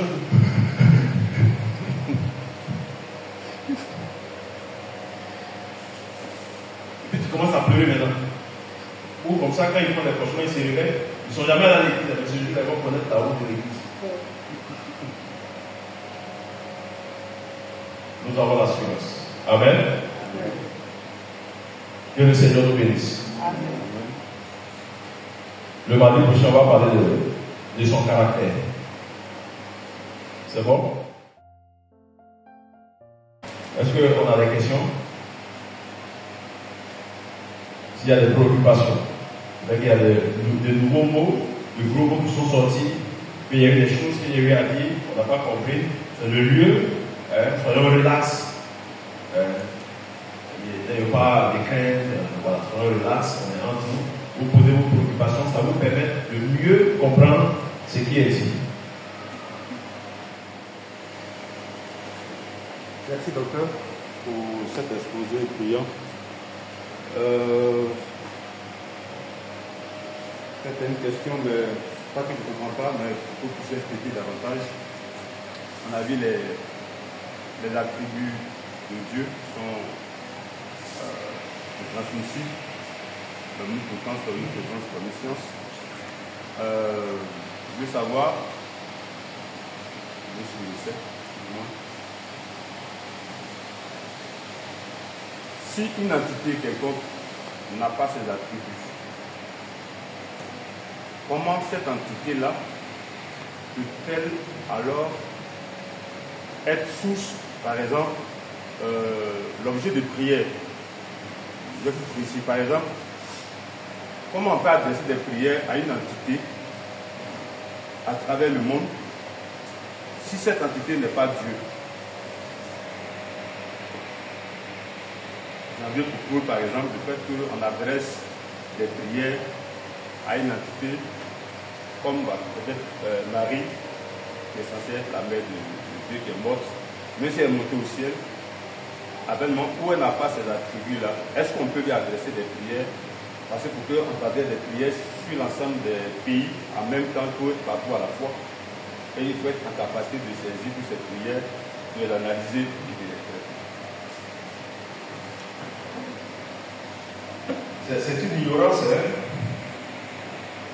Et puis tu commences à pleurer maintenant. Ou comme ça, quand ils font des cauchemars, ils se réveillent. Ils ne sont jamais à l'église, mais ce jour-là, ils vont connaître la route de l'église. Nous avons l'assurance. Amen. Que le Seigneur nous bénisse. Amen. Le mardi prochain, on va parler de son caractère. C'est bon? Est-ce qu'on a des questions? s'il y a des préoccupations. Il y a de nouveaux mots, de gros mots qui sont sortis, mais il y a eu des choses qu'il y a eu à dire, on n'a pas compris. C'est le lieu, soyons relax. Il n'y a pas de crainte, voilà, soyons relax, on est entre nous. Vous posez vos préoccupations, ça vous permet de mieux comprendre ce qui est ici. Merci docteur pour cet exposé brillant. C'était une question, mais pas que je ne comprends pas, mais pour que je puisse expliquer davantage. On a vu les attributs de Dieu sont transmissibles, l'omnipotence, l'omniprésence, l'omniscience. Je veux savoir, je suis le sais, excusez-moi. Si une entité quelconque n'a pas ces attributs, comment cette entité-là peut-elle alors être source, par exemple, l'objet de prière? Je vais vous préciser, par exemple, comment on peut adresser des prières à une entité à travers le monde si cette entité n'est pas Dieu? J'en veux pour preuve, par exemple, le fait qu'on adresse des prières à une entité comme peut-être Marie, qui est censée être la mère de Dieu qui est morte, mais si elle est montée au ciel, actuellement, où elle n'a pas ces attributs-là, est-ce qu'on peut lui adresser des prières? Parce que pour qu'on adresse des prières sur l'ensemble des pays, en même temps, il faut être partout à la fois. Et il faut être en capacité de saisir toutes ces prières, de les analyser et de les traiter. C'est une ignorance, hein?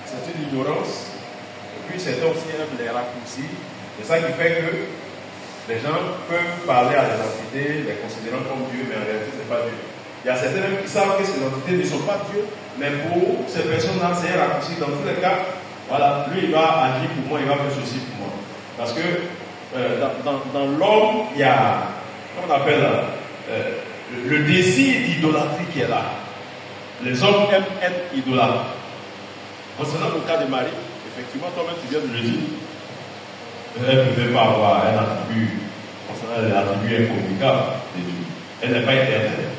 C'est une ignorance. Et puis c'est aussi les raccourcis. C'est ça qui fait que les gens peuvent parler à des entités, les considérant comme Dieu, mais en réalité, ce n'est pas Dieu. Il y a certains même qui savent que ces entités ne sont pas Dieu, mais pour ces personnes-là, c'est un raccourci. Dans tous les cas, voilà, lui, il va agir pour moi, il va faire ceci pour moi. Parce que dans l'homme, il y a, comment on appelle le désir d'idolâtrie qui est là. Les hommes aiment être idolâtres. Concernant le cas de Marie, effectivement, toi-même, tu viens de le dire. Elle ne pouvait pas avoir un attribut, concernant l'attribut incommunicable de Dieu. Elle n'est pas éternelle.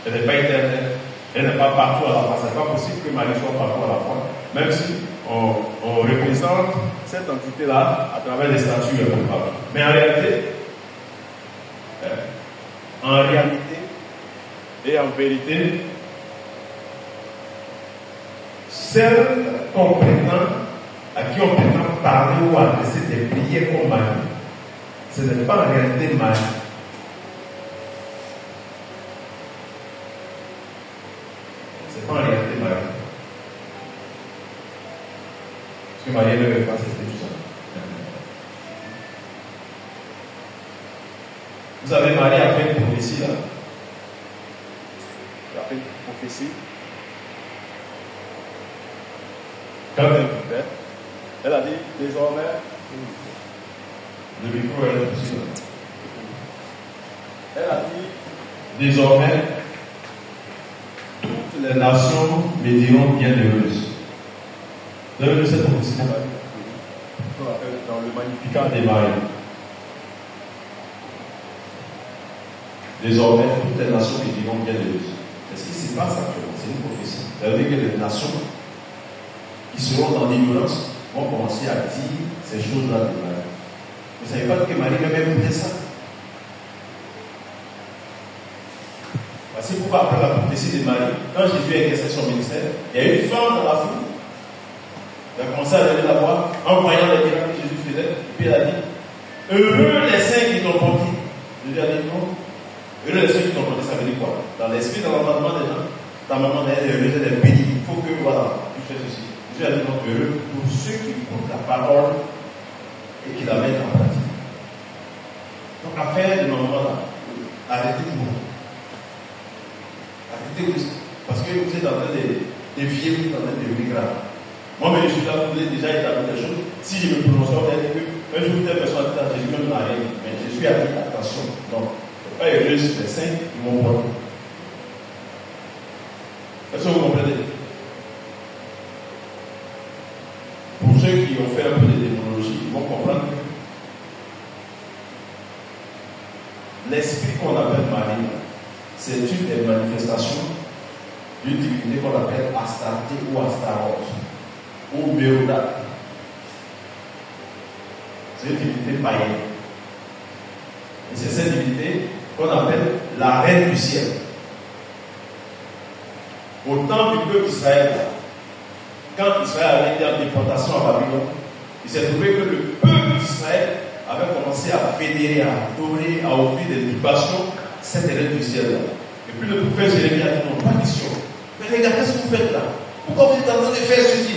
Elle n'est pas éternelle. Elle n'est pas partout à la fois. Ce n'est pas possible que Marie soit partout à la fois. Même si on représente cette entité-là à travers les statues improbables. Mais en réalité et en vérité, celle à qui on prétend parler ou adresser des prières comme Marie, ce n'est pas en réalité Marie. Ce n'est pas en réalité Marie. Parce que Marie ne veut pas cesser tout ça. Vous savez, Marie a fait une prophétie là. Elle a fait une prophétie. Quand elle vivait, elle a dit désormais, le micro est possible. Elle a dit désormais, toutes les nations me diront bienheureuses. Vous avez vu cette prophétie dans le Magnificat des Maries. Désormais, toutes les nations me diront bienheureuses. C'est ce qui se passe actuellement, c'est une prophétie. Ça veut dire que les nations qui seront dans l'ignorance vont commencer à dire ces choses-là de Marie. Vous ne savez pas que Marie même écouté ça? Parce que pourquoi après la prophétie de Marie, quand Jésus a exercé son ministère, il y a une femme dans la foule. Elle a commencé à lever la voix en voyant les miracles que Jésus faisait. Et puis elle a dit, heureux les saints qui t'ont porté. Jésus a dit non. Heureux les saints qui t'ont porté, ça veut dire quoi? Dans l'esprit, dans l'entendement des gens, ta maman elle est heureuse, elle est bénie. Il faut que, voilà, tu fais ceci. Jésus a dit non, heureux pour ceux qui écoutent la parole et qui la mettent en pratique. Donc, affaire de maman là, arrêtez-vous. Arrêtez-vous. Parce que vous êtes en train de défier, vous êtes en train de devenir grave. Moi, je suis là, vous avez déjà établi des choses. Si je me prononce, on va dire que un jour, telle personne a dit, Jésus même n'a rien. Mais Jésus a dit, attention. Donc, pas heureux, les saints, ils vont prendre. fait un peu de démonologie, ils vont comprendre que l'esprit qu'on appelle Marie, c'est une des manifestations d'une divinité qu'on appelle Astarté ou Astaroth ou Mérodach. C'est une divinité païenne. Et c'est cette divinité qu'on appelle la reine du ciel. Au temps du peuple d'Israël, quand Israël avait été en déportation à Babylone, il s'est trouvé que le peuple d'Israël avait commencé à fédérer, à adorer, à offrir des libations cette reine du ciel-là. Et puis le prophète Jérémie a dit non, pas question. Mais regardez ce que vous faites là. Pourquoi vous êtes en train de faire ceci?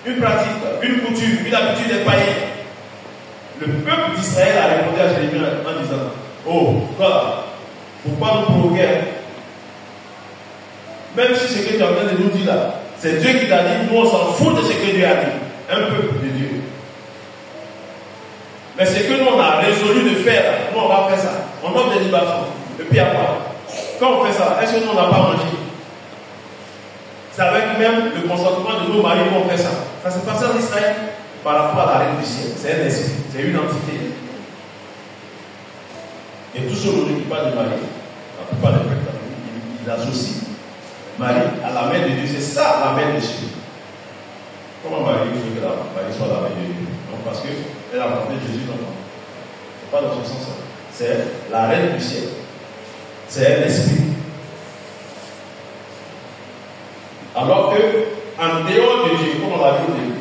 Une pratique, une coutume, une habitude des païens. Le peuple d'Israël a répondu à Jérémie en disant, oh, toi, pourquoi nous provoquer? Même si ce que tu es en train de nous dire là, c'est Dieu qui t'a dit, nous on s'en fout de ce que Dieu a dit. Un peuple de Dieu. Mais ce que nous on a résolu de faire, nous on va faire ça. On offre des libations. Et puis après, quand on fait ça, est-ce que nous on n'a pas mangé? C'est avec même le consentement de nos maris qu'on fait ça. Ça s'est passé en Israël par rapport à la reine du ciel. C'est un esprit, c'est une entité. Et tous ceux qui parlent de Marie, la plupart des peuples, ils associent Marie à la mère de Dieu. C'est ça la mère de Dieu. Comment Marie veut que Marie soit la mère de Dieu? Donc parce qu'elle a porté Jésus dans le monde. Ce n'est pas dans ce sens-là. C'est la reine du ciel. C'est un esprit. Alors que, en dehors de Dieu, comme on l'a vu au début,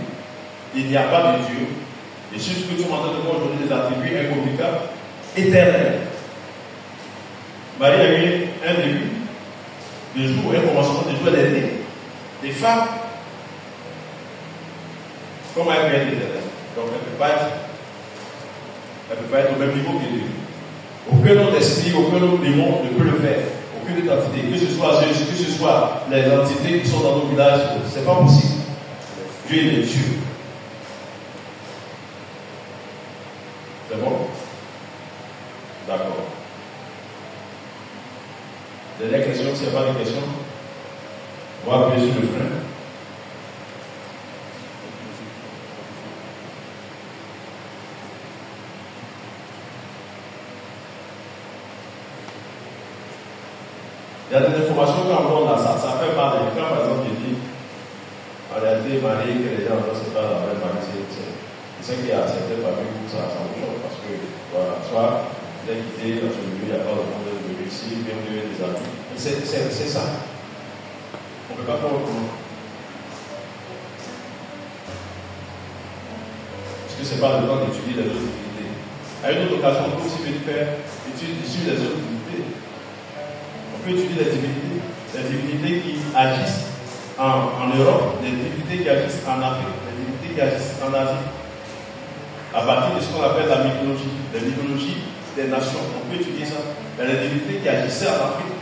il n'y a pas de Dieu. Et ce que tu m'entends de moi aujourd'hui, des attributs incommunicables, éternels. Marie a eu un début, de jour, un commencement de jour, elle est née. Des femmes, comment elle peut être éternelle? Donc elle ne peut pas être au même niveau que Dieu. Aucun autre esprit, aucun autre démon ne peut le faire. Aucune autre entité, que ce soit Zeus, que ce soit les entités qui sont dans nos villages, c'est pas possible. Dieu il est Dieu. C'est bon? D'accord. Dernière question, s'il n'y a pas de questions, on va appuyer sur le frein. Il y a des informations qu'on donne là, ça fait mal. Quand par exemple je dis, en réalité, Marie, que les gens ne savent pas la même Marie, c'est ce qui a accepté parmi vous, ça vous choque parce que, voilà, soit vous avez quitté dans ce milieu, il n'y a pas de monde de ici, bien vous avez des amis. C'est ça. On ne peut pas faire autrement. Parce que ce n'est pas le temps d'étudier les autres divinités. À une autre occasion, on peut aussi faire étude sur les autres divinités. On peut étudier les divinités qui agissent en Europe, les divinités qui agissent en Afrique, les divinités qui agissent en Asie. À partir de ce qu'on appelle la mythologie, la mythologie des nations, on peut étudier ça. Il y a les divinités qui agissaient en Afrique.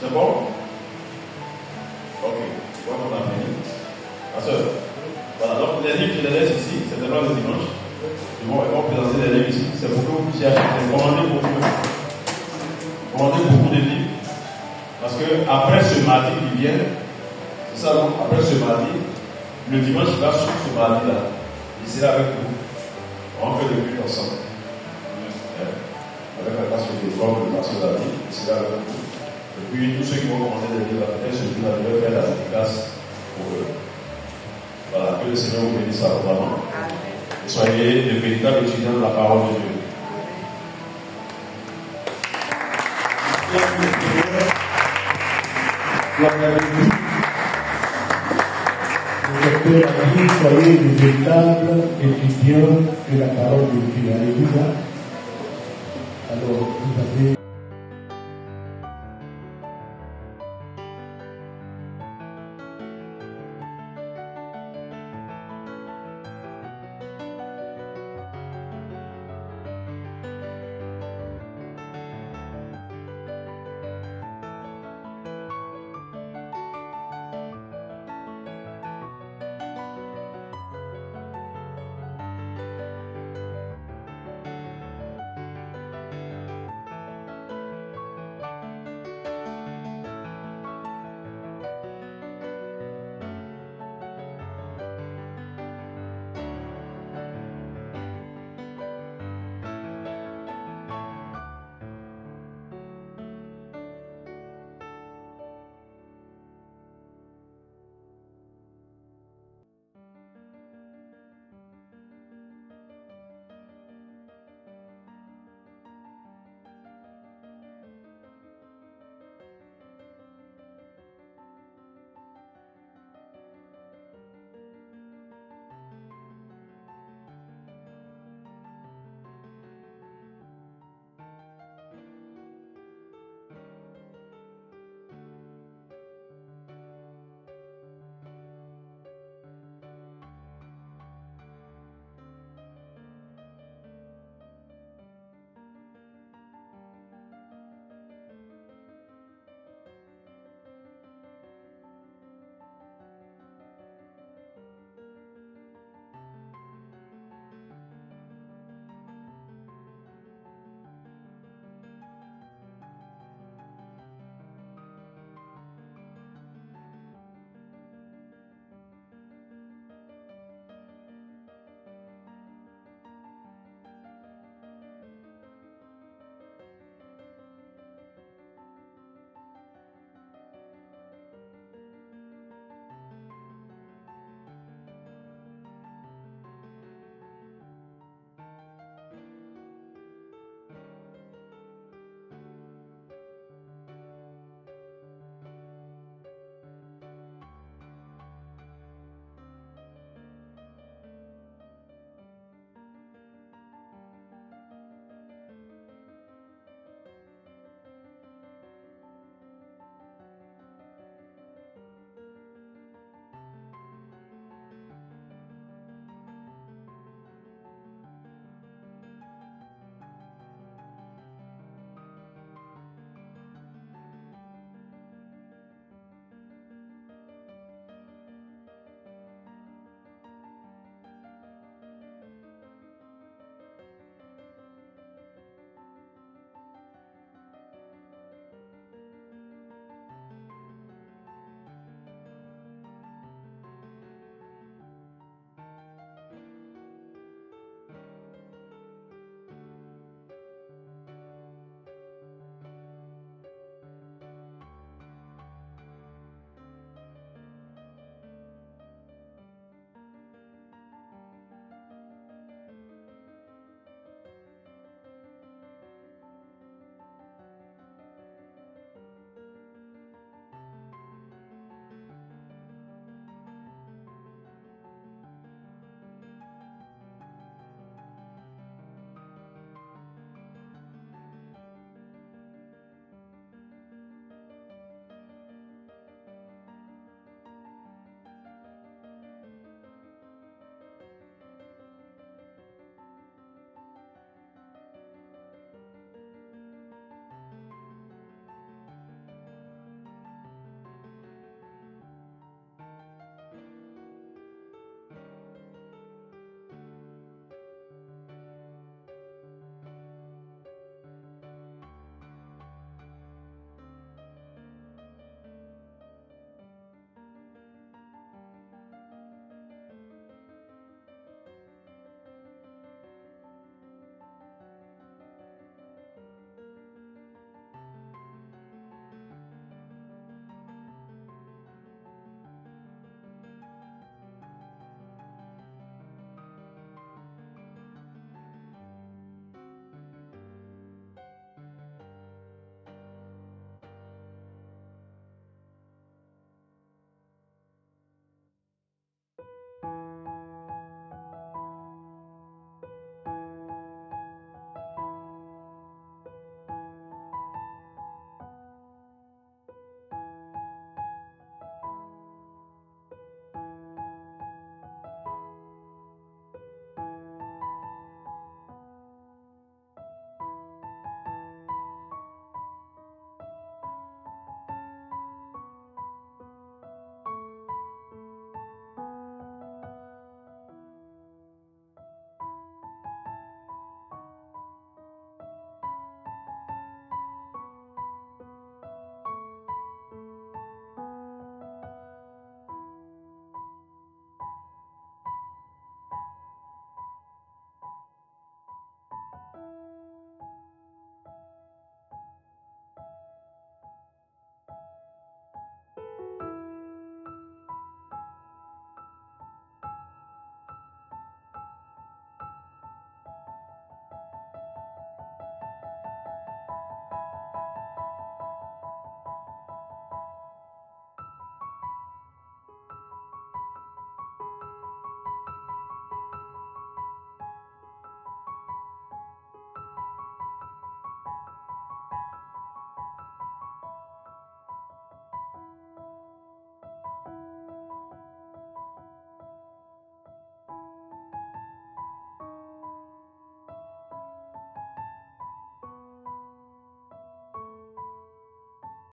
C'est bon? Ok, bon, on a fini. Voilà, donc les livres, je les laisse ici, c'est demain le dimanche. Ils vont présenter les livres ici. C'est pour que vous puissiez acheter, commander beaucoup de livres. Parce que après ce mardi qui vient, c'est ça, donc après ce mardi, le dimanche il va sur ce mardi-là. Il sera avec vous. On fait le culte ensemble. Avec la passion des formes, le passion de la vie, il sera avec vous. Et puis tous ceux qui vont commander les livres, après ce jour-là, ils vont faire la dédicace pour eux. Voilà, que le Seigneur vous bénisse abondamment. Et soyez de véritables étudiants de la parole de Dieu. Soyez de véritables étudiants de la parole de Dieu. Alléluia. Alors, vous avez